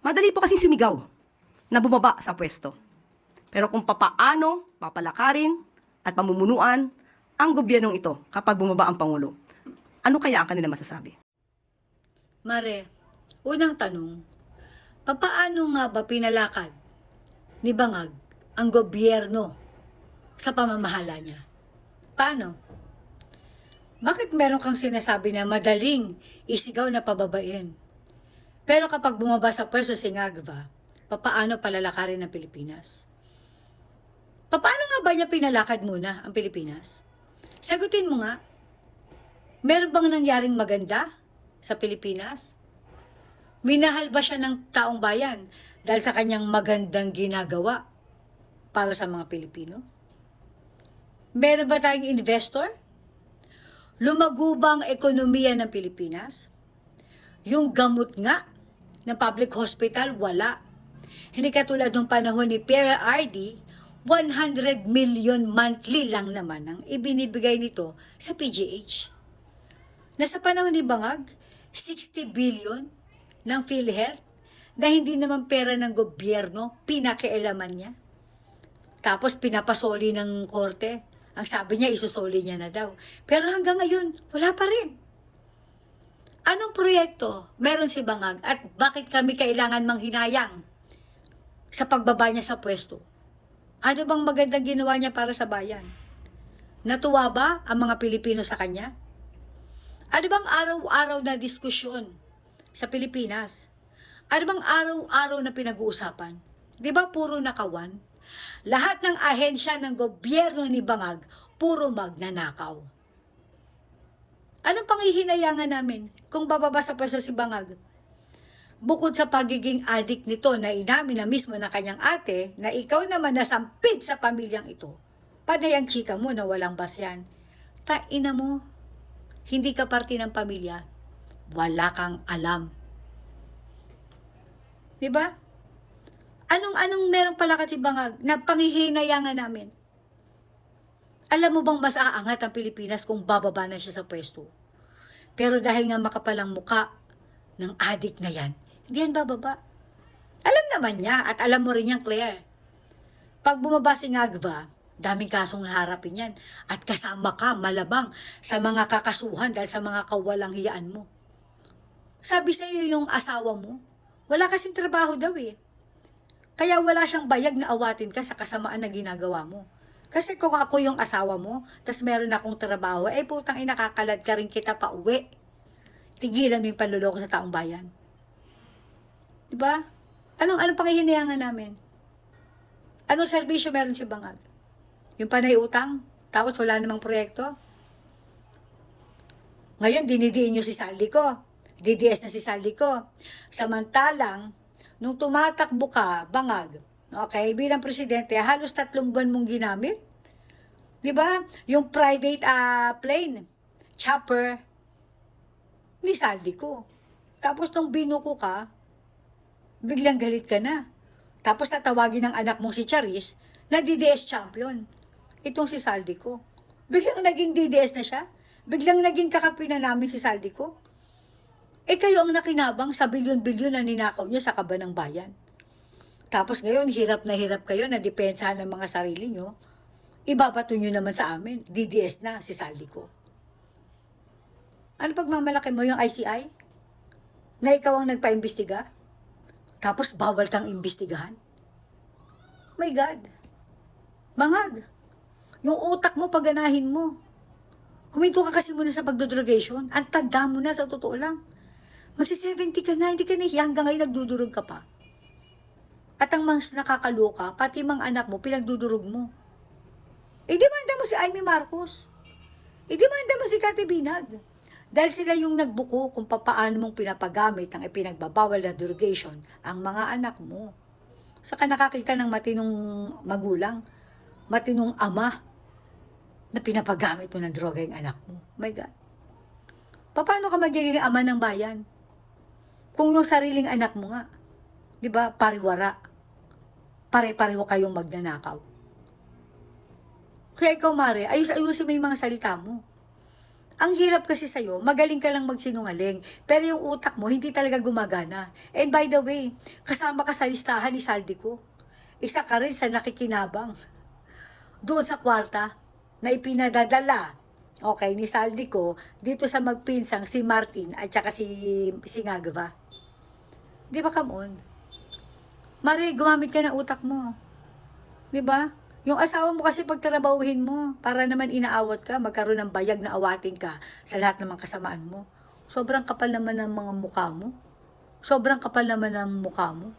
Madali po kasing sumigaw na bumaba sa pwesto. Pero kung papaano papalakarin at pamumunuan ang gobyernong ito kapag bumaba ang Pangulo, ano kaya ang kanila masasabi? Mare, unang tanong, papaano nga ba pinalakad ni Bangag ang gobyerno sa pamamahala niya? Paano? Bakit meron kang sinasabi na madaling isigaw na pababain? Pero kapag bumaba sa pwesto si Ngagva, papaano palalakarin ng Pilipinas? Paano nga ba niya pinalakad muna ang Pilipinas? Sagutin mo nga, meron bang nangyaring maganda sa Pilipinas? Minahal ba siya ng taong bayan dahil sa kanyang magandang ginagawa para sa mga Pilipino? Meron ba tayong investor? Lumago ba ang ekonomiya ng Pilipinas? Yung gamot nga ng public hospital, wala. Hindi katulad ng panahon ni Pierre RD, 100 million monthly lang naman ang ibinibigay nito sa PGH. Nasa panahon ni Bangag, 60 billion ng PhilHealth na hindi naman pera ng gobyerno, pinakialaman niya. Tapos pinapasoli ng korte. Ang sabi niya, isusoli niya na daw. Pero hanggang ngayon, wala pa rin. Anong proyekto meron si Bangag at bakit kami kailangan manghinayang sa pagbaba niya sa pwesto? Ano bang magandang ginawa niya para sa bayan? Natuwa ba ang mga Pilipino sa kanya? Ano bang araw-araw na diskusyon sa Pilipinas? Ano bang araw-araw na pinag-uusapan? Di ba puro nakawan? Lahat ng ahensya ng gobyerno ni Bangag, puro magnanakaw. Anong panghihinayangan namin kung bababa sa pwesto si Bangag? Bukod sa pagiging adik nito na inamin na mismo na kanyang ate na ikaw naman nasampid sa pamilyang ito, panay ang chika mo na walang basyan. Taina mo, hindi ka parte ng pamilya, wala kang alam. Diba? Anong merong palakat si Bangag na panghihinayangan namin? Alam mo bang mas aangat ang Pilipinas kung bababa na siya sa pwesto? Pero dahil nga makapalang muka ng adik na yan, hindi yan bababa. Alam naman niya at alam mo rin yan, Claire. Pag bumaba si Ngagva, daming kasong naharapin yan at kasama ka malamang sa mga kakasuhan dahil sa mga kawalang hiyaan mo. Sabi sa iyo yung asawa mo, wala kasing trabaho daw eh. Kaya wala siyang bayag na awatin ka sa kasamaan na ginagawa mo. Kasi kung ako yung asawa mo, tas meron akong trabaho, putang inakakalad ka rin kita pa uwi. Tigilan mo yung panluloko sa taong bayan. Diba? Anong pangihinayangan namin? Anong serbisyo meron si Bangag? Yung panay utang? Tapos wala namang proyekto? Ngayon, dinidiin nyo si Saldico. DDS na si Saldico. Samantalang, nung tumatakbo ka, Bangag, okay, bilang presidente, halos 3 buwan mong ginamit. Di ba? Yung private plane, chopper, ni Saldico. Tapos nung binuko ka, biglang galit ka na. Tapos tatawagin ng anak mong si Charis na DDS champion. Itong si Saldico. Biglang naging DDS na siya. Biglang naging kakampi na namin si Saldico. Kayo ang nakinabang sa bilyon-bilyon na ninakaw nyo sa kaba ng bayan. Tapos ngayon, hirap na hirap kayo na depensahan ng mga sarili nyo. Ibabato nyo naman sa amin. DDS na si Saldico. Ano pagmamalaki mo yung ICI? Na ikaw ang nagpa-imbestiga? Tapos bawal kang imbestigahan? My God. Bangag. Yung utak mo, pagganahin mo. Huminto ka kasi muna sa pagdodrogation. Ang tanda mo na sa totoo lang. Magsi-70 ka na, hindi ka nahiya. Hanggang ngayon nagdudurog ka pa. At ang mas nakakaloka, pati mga anak mo, pinagdudurog mo. Demanda mo si Amy Marcos. Demanda mo si Kati Binag. Dahil sila yung nagbuko kung paano mong pinapagamit ang ipinagbabawal na derogation ang mga anak mo. Saka nakakita ng matinong magulang, matinong ama, na pinapagamit mo ng droga yung anak mo. My God. Paano ka magiging ama ng bayan? Kung yung sariling anak mo nga, di ba, pariwara. Pare-pareho kayong magnanakaw. Kaya ikaw, Mare, ayus-ayusin mo yung mga salita mo. Ang hirap kasi sa'yo, magaling ka lang magsinungaling, pero yung utak mo hindi talaga gumagana. And by the way, kasama ka sa listahan ni Saldico. Isa ka rin sa nakikinabang doon sa kwarta na ipinadadala, okay, ni Saldico dito sa magpinsang si Martin at saka si Ngagva. Di ba, come on? Mare, gumamit ka ng utak mo. Di ba? Yung asawa mo kasi pagtrabahuhin mo, para naman inaawat ka, magkaroon ng bayag na awatin ka sa lahat ng mga kasamaan mo. Sobrang kapal naman ng mga mukha mo. Sobrang kapal naman ng mukha mo.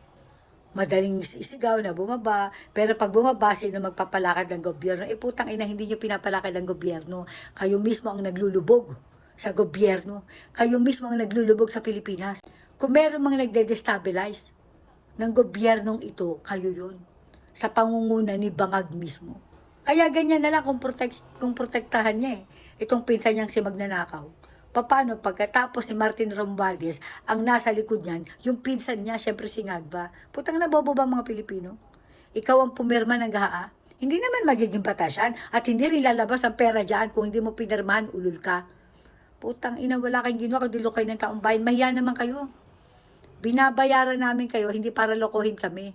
Madaling isigaw na bumaba, pero pag bumaba, sino magpapalakad ng gobyerno? Putang ina, hindi nyo pinapalakad ng gobyerno. Kayo mismo ang naglulubog sa gobyerno. Kayo mismo ang naglulubog sa Pilipinas. Kung meron mga nagde-destabilize ng gobyernong ito, kayo yun. Sa pangunguna ni Bangag mismo. Kaya ganyan na lang kung protektahan niya itong pinsan niyang si Magnanakaw. Paano pagkatapos ni Martin Romualdez ang nasa likod niyan, yung pinsan niya, syempre si Ngagva. Putang nabobo ba mga Pilipino? Ikaw ang pumirma ng GAA. Hindi naman magiging batasyan at hindi rin lalabas ang pera dyan kung hindi mo pinirmahan, ulul ka. Putang ina, wala kayong ginawa kundi lokoy ng taong bayan. Mahiya naman kayo. Binabayaran namin kayo, hindi para lokohin kami.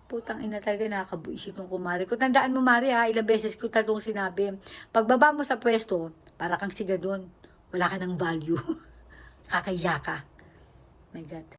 Putang ina talaga, nakakabuisit ng kumari ko. Tandaan mo, Mari, ha, ilang beses ko tatong sinabi, pagbaba mo sa pwesto, para kang sigadon. Wala ka ng value. Kakaya ka. My God.